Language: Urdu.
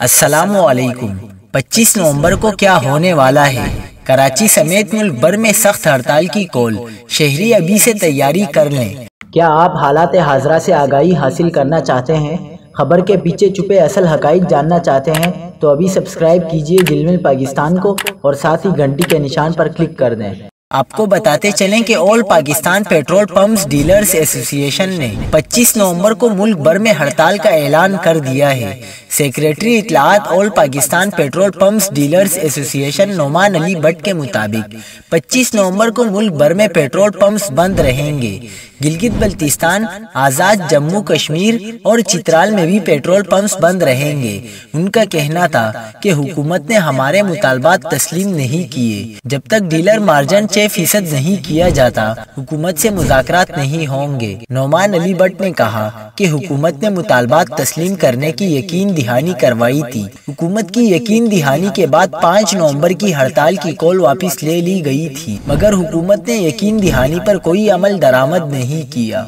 السلام علیکم۔ 25 نومبر کو کیا ہونے والا ہے؟ کراچی سمیت ملک بھر میں سخت ہڑتال کی کال، شہری ابھی سے تیاری کر لیں۔ کیا آپ حالات حاضرہ سے آگاہی حاصل کرنا چاہتے ہیں؟ خبر کے پیچھے چھپے اصل حقائق جاننا چاہتے ہیں تو ابھی سبسکرائب کیجئے جلمل پاکستان کو اور ساتھ ہی گھنٹی کے نشان پر کلک کر دیں۔ آپ کو بتاتے چلیں کہ آل پاکستان پیٹرول پمپس ڈیلرز ایسوسی ایشن نے 25 نومبر کو ملک بھر میں ہڑتال کا اعلان کر دیا ہے۔ سیکریٹری اطلاعات آل پاکستان پیٹرول پمپس ڈیلرز ایسوسی ایشن نعمان علی بٹ کے مطابق 25 نومبر کو ملک بھر میں پیٹرول پمپس بند رہیں گے۔ گلگت بلتستان، آزاد جموں کشمیر اور چترال میں بھی پیٹرول پمپس بند رہیں گے۔ ان کا کہنا تھا کہ حکومت نے ہمارے مطالبات تسلیم نہیں کیے۔ جب تک ڈیلر مارجن 6% نہیں کیا جاتا، حکومت سے مذاکرات نہیں ہوں گے۔ نعمان علی بٹ نے کہا کہ حکومت نے مطالبات تسلیم کرنے کی یقین دہانی کروائی تھی۔ حکومت کی یقین دہانی کے بعد 5 نومبر کی ہڑتال کی کال واپس لے لی گئی تھی، مگر حکومت نے یقین دہانی پر کوئی عمل درآمد نہیں کیا۔